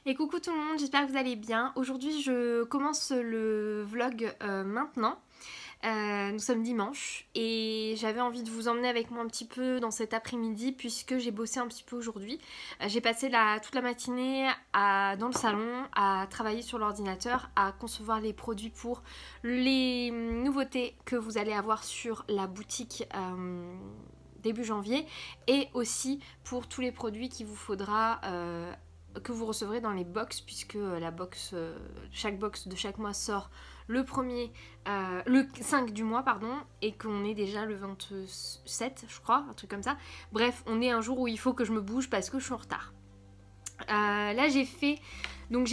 Et coucou tout le monde, j'espère que vous allez bien. Aujourd'hui je commence le vlog maintenant. Nous sommes dimanche et j'avais envie de vous emmener avec moi un petit peu dans cet après-midi puisque j'ai bossé un petit peu aujourd'hui. J'ai passé toute la matinée dans le salon à travailler sur l'ordinateur, à concevoir les produits pour les nouveautés que vous allez avoir sur la boutique début janvier et aussi pour tous les produits qu'il vous faudra que vous recevrez dans les box puisque chaque box de chaque mois sort le 5 du mois pardon, et qu'on est déjà le 27 je crois, un truc comme ça. Bref, on est un jour où il faut que je me bouge parce que je suis en retard. Là j'ai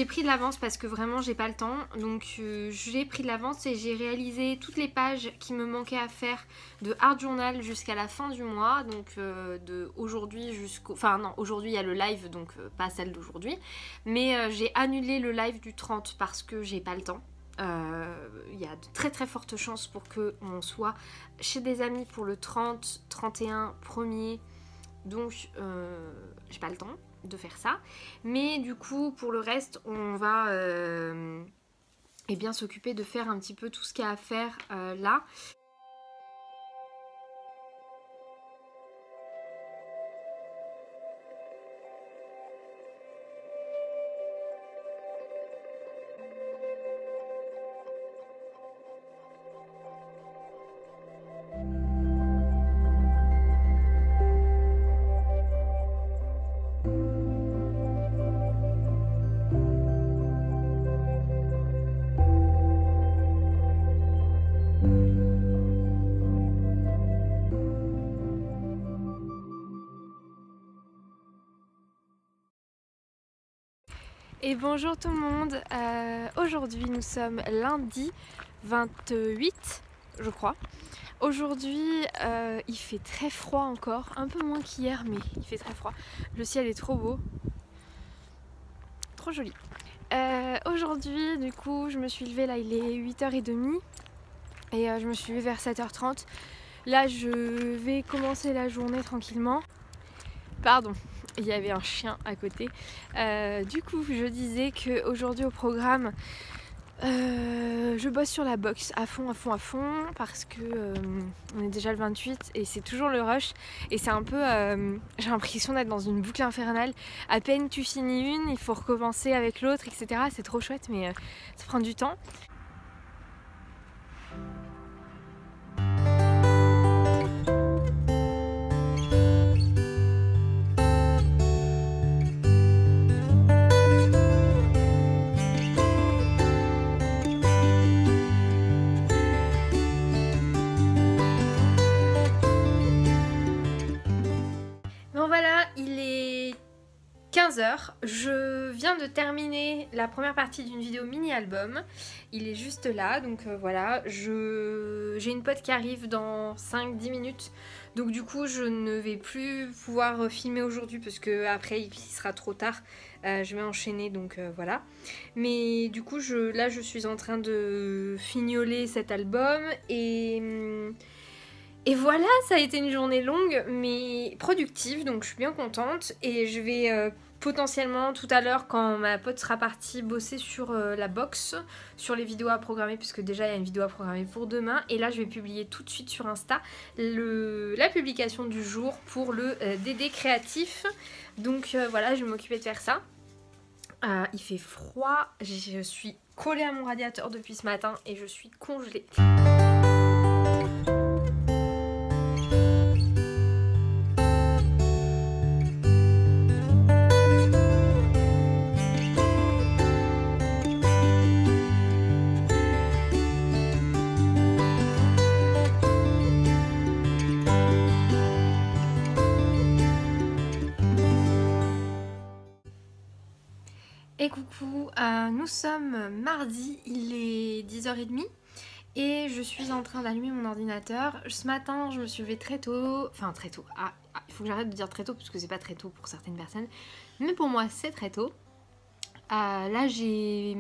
pris de l'avance parce que vraiment j'ai pas le temps, donc j'ai pris de l'avance et j'ai réalisé toutes les pages qui me manquaient à faire de Art Journal jusqu'à la fin du mois, donc de aujourd'hui aujourd'hui il y a le live, donc pas celle d'aujourd'hui, mais j'ai annulé le live du 30 parce que j'ai pas le temps. Il y a de très très fortes chances pour qu'on soit chez des amis pour le 30, 31, 1er, donc j'ai pas le temps de faire ça, mais du coup pour le reste on va bien s'occuper de faire un petit peu tout ce qu'il y a à faire là. Et bonjour tout le monde, aujourd'hui nous sommes lundi 28 je crois. Aujourd'hui il fait très froid encore, un peu moins qu'hier mais il fait très froid. Le ciel est trop beau, trop joli. Aujourd'hui du coup je me suis levée, là il est 8h30 et je me suis levée vers 7h30. Là je vais commencer la journée tranquillement. Pardon, il y avait un chien à côté. Du coup, je disais qu'aujourd'hui au programme, je bosse sur la box à fond parce que on est déjà le 28 et c'est toujours le rush et c'est un peu, j'ai l'impression d'être dans une boucle infernale. À peine tu finis une, il faut recommencer avec l'autre, etc. C'est trop chouette mais ça prend du temps. Bon voilà, il est 15h, je viens de terminer la première partie d'une vidéo mini-album, il est juste là, donc voilà, j'ai une pote qui arrive dans 5-10 minutes, donc du coup je ne vais plus pouvoir filmer aujourd'hui parce que après il sera trop tard, je vais enchaîner, donc voilà. Mais du coup là je suis en train de fignoler cet album et voilà, ça a été une journée longue mais productive, donc je suis bien contente et je vais potentiellement tout à l'heure quand ma pote sera partie bosser sur la box, sur les vidéos à programmer, puisque déjà il y a une vidéo à programmer pour demain et là je vais publier tout de suite sur Insta la publication du jour pour le DD créatif, donc voilà, je vais m'occuper de faire ça. Il fait froid, je suis collée à mon radiateur depuis ce matin et je suis congelée. Et coucou, nous sommes mardi, il est 10h30 et je suis en train d'allumer mon ordinateur. Ce matin je me suis levée très tôt, il faut que j'arrête de dire très tôt parce que c'est pas très tôt pour certaines personnes, mais pour moi c'est très tôt. Là j'ai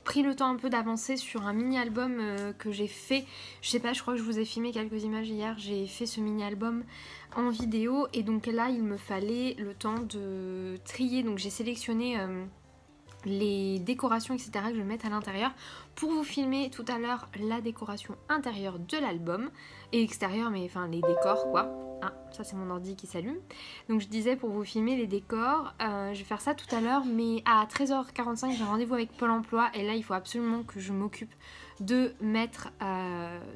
pris le temps un peu d'avancer sur un mini album que j'ai fait, je sais pas, je crois que je vous ai filmé quelques images hier, j'ai fait ce mini album en vidéo et donc là il me fallait le temps de trier, donc j'ai sélectionné les décorations etc que je vais mettre à l'intérieur pour vous filmer tout à l'heure la décoration intérieure de l'album et extérieure, mais enfin les décors quoi. Ah, ça c'est mon ordi qui s'allume. Donc je disais pour vous filmer les décors, je vais faire ça tout à l'heure, mais à 13h45 j'ai rendez-vous avec Pôle emploi et là il faut absolument que je m'occupe de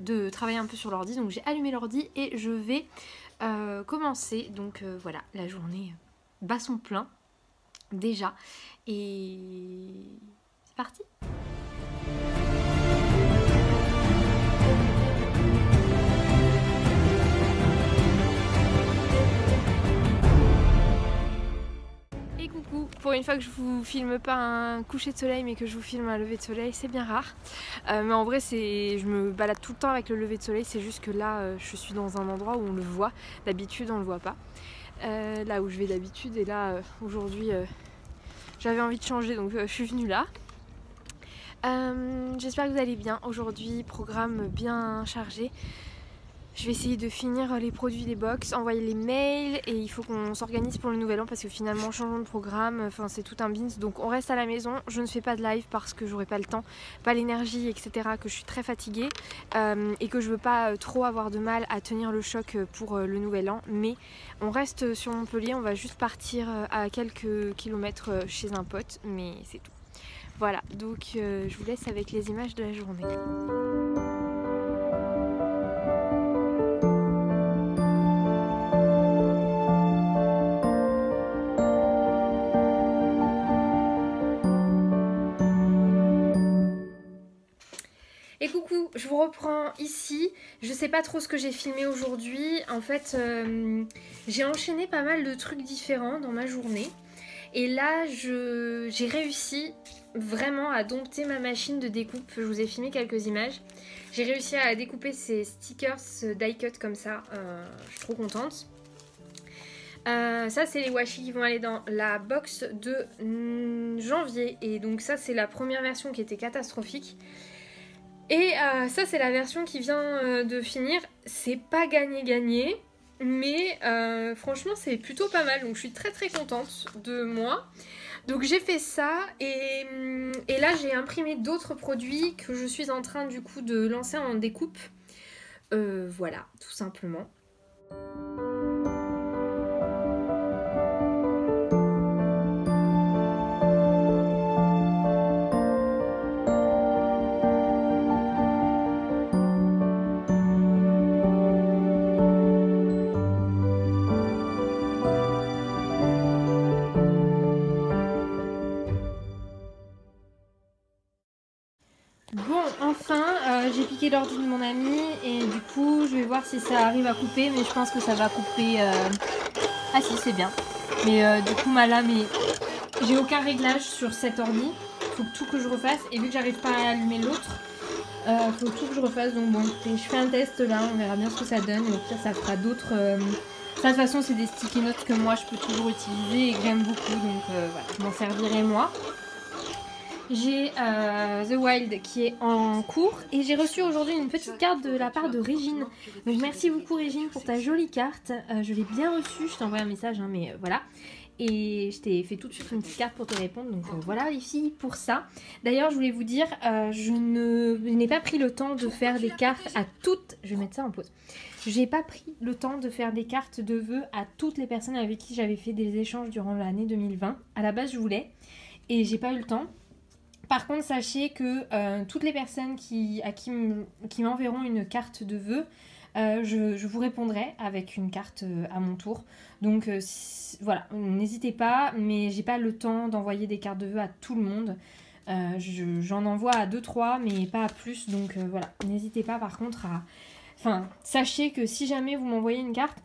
de travailler un peu sur l'ordi. Donc j'ai allumé l'ordi et je vais commencer. Donc voilà, la journée bat son plein déjà et c'est parti. Et coucou, pour une fois que je vous filme pas un coucher de soleil mais que je vous filme un lever de soleil, c'est bien rare. Mais en vrai je me balade tout le temps avec le lever de soleil, c'est juste que là je suis dans un endroit où on le voit, d'habitude on le voit pas. Là où je vais d'habitude et là aujourd'hui j'avais envie de changer donc je suis venue là. J'espère que vous allez bien. Aujourd'hui programme bien chargé. Je vais essayer de finir les produits des box, envoyer les mails et il faut qu'on s'organise pour le nouvel an parce que finalement changement de programme, enfin c'est tout un bins. Donc on reste à la maison, je ne fais pas de live parce que j'aurai pas le temps, pas l'énergie etc, que je suis très fatiguée et que je veux pas trop avoir de mal à tenir le choc pour le nouvel an. Mais on reste sur Montpellier, on va juste partir à quelques kilomètres chez un pote, mais c'est tout. Voilà, donc je vous laisse avec les images de la journée. Et coucou, je vous reprends ici. Je sais pas trop ce que j'ai filmé aujourd'hui. En fait, j'ai enchaîné pas mal de trucs différents dans ma journée. Et là, j'ai réussi vraiment à dompter ma machine de découpe. Je vous ai filmé quelques images. J'ai réussi à découper ces stickers die cut comme ça. Je suis trop contente. Ça c'est les washi qui vont aller dans la box de janvier. Et donc ça c'est la première version qui était catastrophique. Et ça c'est la version qui vient de finir. C'est pas gagné, mais franchement c'est plutôt pas mal. Donc je suis très très contente de moi. Donc j'ai fait ça et là j'ai imprimé d'autres produits que je suis en train du coup de lancer en découpe. Voilà, tout simplement. Bon, enfin, j'ai piqué l'ordi de mon ami et du coup, je vais voir si ça arrive à couper, mais je pense que ça va couper. Ah si, c'est bien. Mais du coup, ma lame est... J'ai aucun réglage sur cet ordi. Faut tout que je refasse et vu que j'arrive pas à allumer l'autre, faut tout que je refasse. Donc bon, écoutez, je fais un test là, on verra bien ce que ça donne et au pire, ça fera d'autres... Ça, de toute façon, c'est des sticky notes que moi, je peux toujours utiliser et que j'aime beaucoup, donc voilà, je m'en servirai moi. J'ai The Wild qui est en cours et j'ai reçu aujourd'hui une petite carte de la part de Régine. Donc merci beaucoup Régine pour ta jolie carte. Je l'ai bien reçue, je t'ai envoyé un message hein, mais voilà. Et je t'ai fait tout de suite une petite carte pour te répondre. Donc voilà les filles pour ça. D'ailleurs je voulais vous dire, je n'ai pas pris le temps de faire des cartes à toutes... Je vais mettre ça en pause. J'ai pas pris le temps de faire des cartes de vœux à toutes les personnes avec qui j'avais fait des échanges durant l'année 2020. À la base je voulais et j'ai pas eu le temps. Par contre, sachez que toutes les personnes qui m'enverront une carte de vœux, je vous répondrai avec une carte à mon tour. Donc voilà, n'hésitez pas, mais j'ai pas le temps d'envoyer des cartes de vœux à tout le monde. J'en envoie à 2-3, mais pas à plus. Donc voilà, n'hésitez pas par contre à... Enfin, sachez que si jamais vous m'envoyez une carte,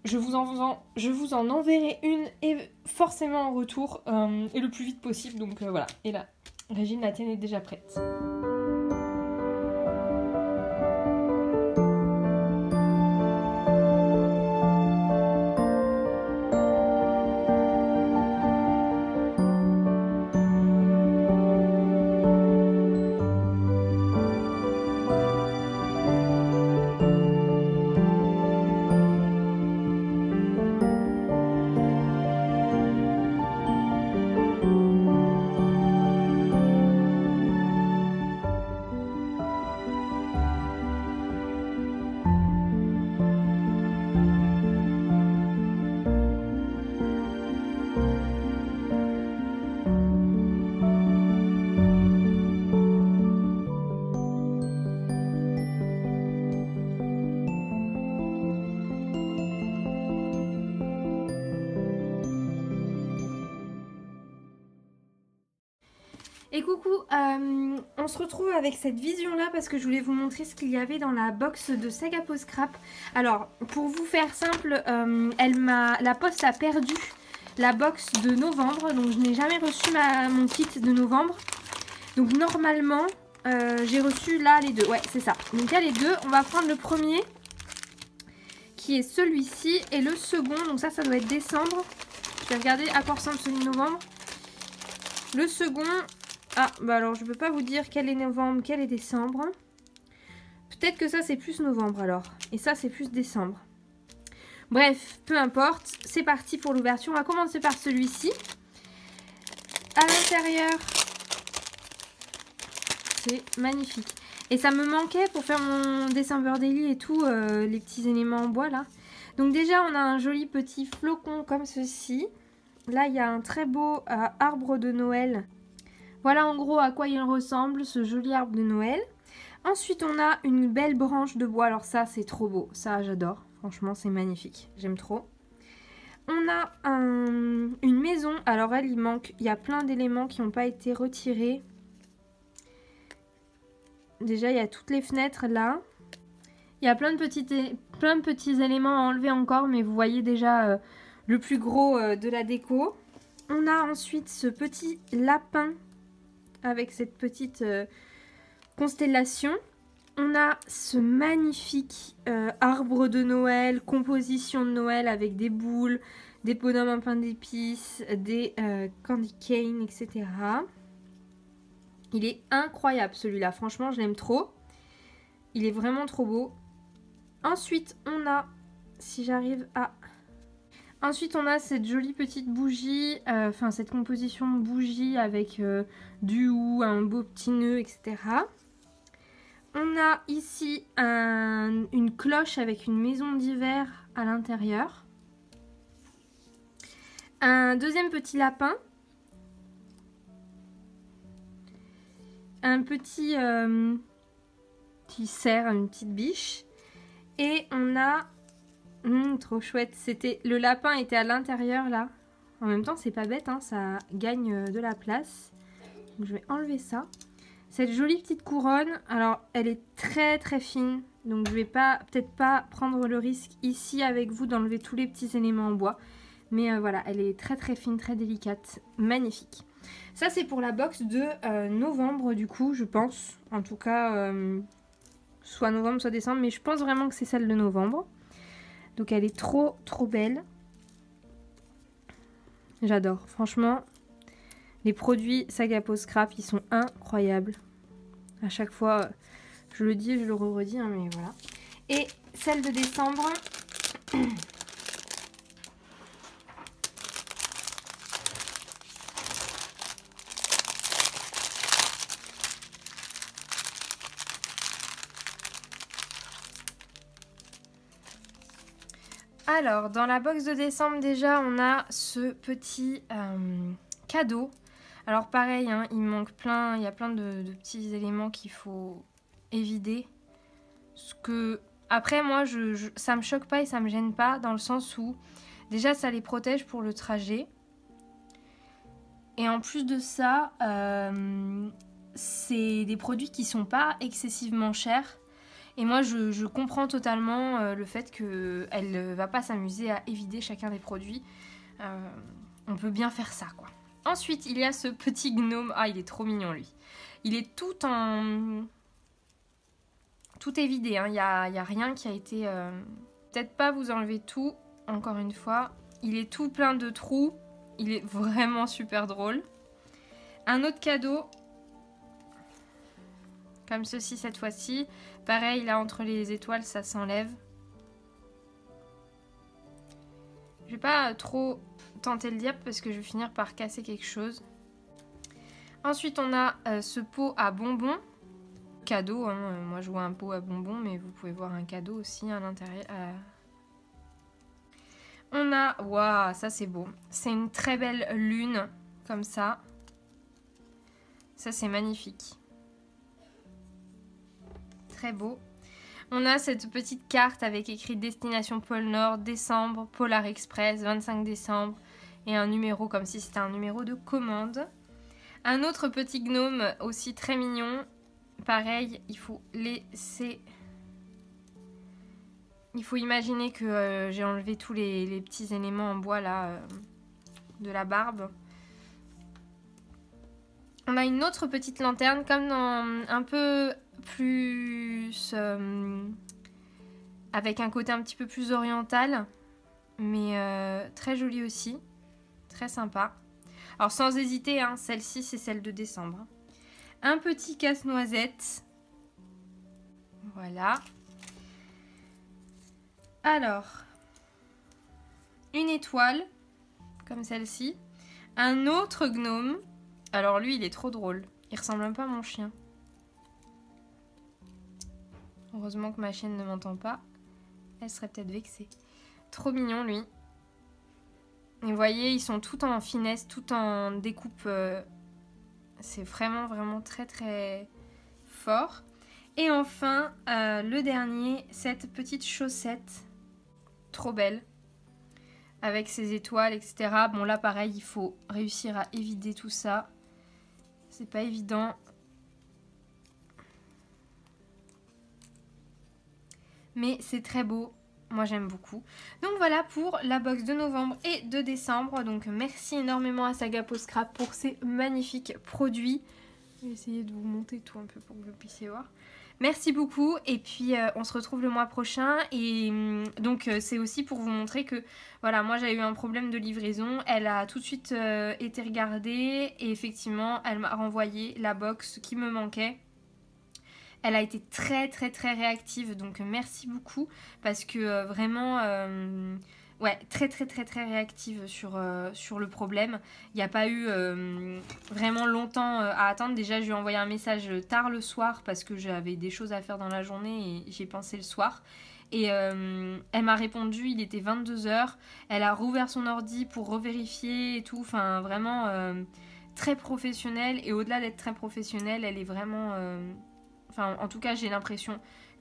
je vous en enverrai une et forcément en retour et le plus vite possible. Donc voilà, et là... Régine, la tienne est déjà prête. Et coucou, on se retrouve avec cette vision là parce que je voulais vous montrer ce qu'il y avait dans la box de Saga Post Scrap. Alors pour vous faire simple, la poste a perdu la box de novembre, donc je n'ai jamais reçu mon kit de novembre. Donc normalement j'ai reçu là les deux, ouais c'est ça. Donc il y a les deux, on va prendre le premier qui est celui-ci et le second, donc ça doit être décembre. Je vais regarder à quoi ressemble celui de novembre. Le second... Ah, bah alors je peux pas vous dire quel est novembre, quel est décembre. Peut-être que ça c'est plus novembre alors. Et ça c'est plus décembre. Bref, peu importe. C'est parti pour l'ouverture. On va commencer par celui-ci. À l'intérieur, c'est magnifique. Et ça me manquait pour faire mon December Daily et tout, les petits éléments en bois là. Donc déjà on a un joli petit flocon comme ceci. Là il y a un très beau arbre de Noël. Voilà en gros à quoi il ressemble, ce joli arbre de Noël. Ensuite, on a une belle branche de bois. Alors ça, c'est trop beau. Ça, j'adore. Franchement, c'est magnifique. J'aime trop. On a une maison. Alors elle, il y a plein d'éléments qui n'ont pas été retirés. Déjà, il y a toutes les fenêtres là. Il y a plein de petits éléments à enlever encore. Mais vous voyez déjà le plus gros de la déco. On a ensuite ce petit lapin avec cette petite constellation. On a ce magnifique arbre de Noël, composition de Noël avec des boules, des bonhommes en pain d'épices, des candy cane, etc. Il est incroyable celui-là, franchement je l'aime trop. Il est vraiment trop beau. Ensuite on a, si j'arrive à... Ensuite, on a cette jolie petite bougie, cette composition de bougie avec du hou, un beau petit nœud, etc. On a ici une cloche avec une maison d'hiver à l'intérieur. Un deuxième petit lapin. Un petit cerf, une petite biche. Et on a... trop chouette, le lapin était à l'intérieur là. En même temps c'est pas bête, hein, ça gagne de la place. Donc, je vais enlever ça. Cette jolie petite couronne, alors elle est très très fine. Donc je vais peut-être pas prendre le risque ici avec vous d'enlever tous les petits éléments en bois. Mais voilà, elle est très très fine, très délicate, magnifique. Ça c'est pour la box de novembre du coup, je pense. En tout cas, soit novembre, soit décembre. Mais je pense vraiment que c'est celle de novembre. Donc elle est trop trop belle. J'adore. Franchement, les produits Saga Post Scrap, ils sont incroyables. À chaque fois, je le dis et je le redis, hein, mais voilà. Et celle de décembre. Alors, dans la box de décembre, déjà, on a ce petit cadeau. Alors, pareil, hein, il manque plein, il y a plein de petits éléments qu'il faut évider. Après, moi, ça me choque pas et ça me gêne pas, dans le sens où, déjà, ça les protège pour le trajet. Et en plus de ça, c'est des produits qui sont pas excessivement chers. Et moi, je comprends totalement le fait qu'elle ne va pas s'amuser à évider chacun des produits. On peut bien faire ça, quoi. Ensuite, il y a ce petit gnome. Ah, il est trop mignon, lui. Il est tout évidé, hein. Il y a rien qui a été... Peut-être pas vous enlever tout, encore une fois. Il est tout plein de trous. Il est vraiment super drôle. Un autre cadeau... Comme ceci cette fois-ci. Pareil, là, entre les étoiles, ça s'enlève. Je vais pas trop tenter le diable parce que je vais finir par casser quelque chose. Ensuite, on a ce pot à bonbons. Cadeau, hein. Moi, je vois un pot à bonbons, mais vous pouvez voir un cadeau aussi à l'intérieur. On a... Waouh, ça, c'est beau. C'est une très belle lune, comme ça. Ça, c'est magnifique. Très beau. On a cette petite carte avec écrit Destination Pôle Nord, décembre, Polar Express, 25 décembre. Et un numéro comme si c'était un numéro de commande. Un autre petit gnome aussi très mignon. Pareil, il faut laisser... Il faut imaginer que j'ai enlevé tous les petits éléments en bois là de la barbe. On a une autre petite lanterne comme dans un peu plus... avec un côté un petit peu plus oriental. Mais très jolie aussi. Très sympa. Alors sans hésiter, hein, celle-ci c'est celle de décembre. Un petit casse-noisette. Voilà. Alors, une étoile, comme celle-ci. Un autre gnome. Alors lui, il est trop drôle. Il ressemble un peu à mon chien. Heureusement que ma chienne ne m'entend pas. Elle serait peut-être vexée. Trop mignon, lui. Et vous voyez, ils sont tout en finesse, tout en découpe. C'est vraiment très très fort. Et enfin, le dernier, cette petite chaussette. Trop belle. Avec ses étoiles, etc. Bon, là, pareil, il faut réussir à évider tout ça. C'est pas évident. Mais c'est très beau. Moi, j'aime beaucoup. Donc voilà pour la box de novembre et de décembre. Donc merci énormément à Saga Post Scrap pour ces magnifiques produits. Je vais essayer de vous monter tout un peu pour que vous puissiez voir. Merci beaucoup et puis on se retrouve le mois prochain et donc c'est aussi pour vous montrer que voilà, moi j'ai eu un problème de livraison, elle a tout de suite été regardée et effectivement elle m'a renvoyé la box qui me manquait. Elle a été très réactive, donc merci beaucoup parce que vraiment ouais, très réactive sur le problème. Il n'y a pas eu vraiment longtemps à attendre. Déjà, je lui ai envoyé un message tard le soir parce que j'avais des choses à faire dans la journée et j'ai pensé le soir. Et elle m'a répondu, il était 22 h. Elle a rouvert son ordi pour revérifier et tout. Enfin, vraiment très professionnelle. Et au-delà d'être très professionnelle, elle est vraiment... Enfin, en tout cas, j'ai l'impression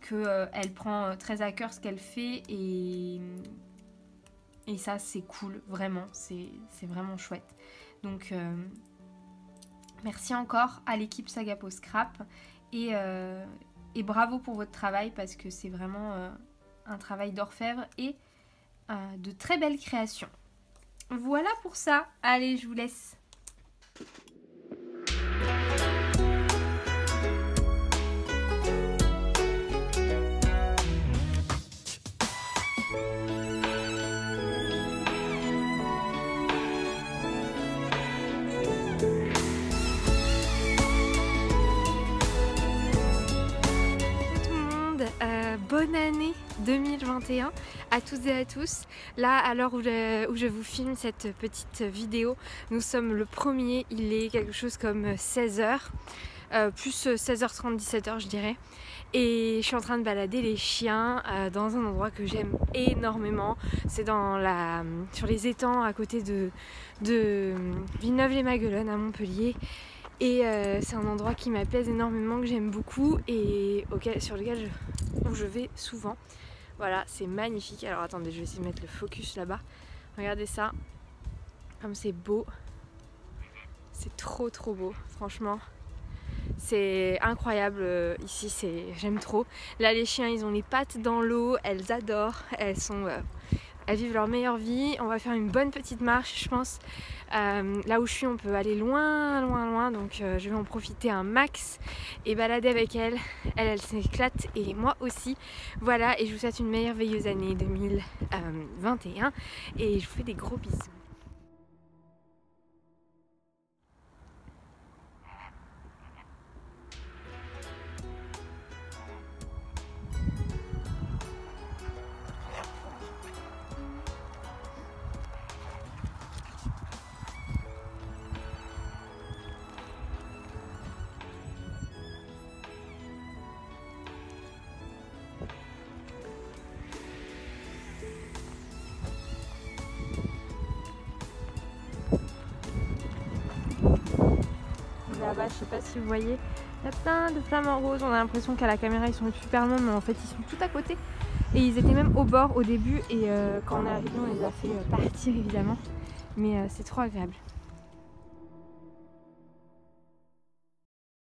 qu'elle prend très à cœur ce qu'elle fait et ça, c'est cool, vraiment. C'est vraiment chouette. Donc, merci encore à l'équipe Saga Post Scrap et bravo pour votre travail parce que c'est vraiment un travail d'orfèvre et de très belles créations. Voilà pour ça. Allez, je vous laisse. Bonne année 2021 à toutes et à tous. Là, à l'heure où je vous filme cette petite vidéo, nous sommes le 1er, il est quelque chose comme 16 h, plus 16h30, 17 h je dirais. Et je suis en train de balader les chiens dans un endroit que j'aime énormément. C'est sur les étangs à côté de Villeneuve-les-Maguelones à Montpellier. Et c'est un endroit qui m'apaise énormément, que j'aime beaucoup et sur lequel je vais souvent. Voilà, c'est magnifique. Alors attendez, je vais essayer de mettre le focus là-bas. Regardez ça, comme c'est beau. C'est trop beau, franchement. C'est incroyable ici, j'aime trop. Là, les chiens, ils ont les pattes dans l'eau, elles adorent, elles vivent leur meilleure vie. On va faire une bonne petite marche, je pense. Là où je suis, on peut aller loin, donc je vais en profiter un max et balader avec elle. Elle s'éclate et moi aussi. Voilà, et je vous souhaite une merveilleuse année 2021 et je vous fais des gros bisous. Là-bas, je sais pas si vous voyez, il y a plein de flamants roses. On a l'impression qu'à la caméra ils sont super loin, mais en fait ils sont tout à côté. Et ils étaient même au bord au début. Et quand on est arrivé, on les a fait partir évidemment. Mais c'est trop agréable.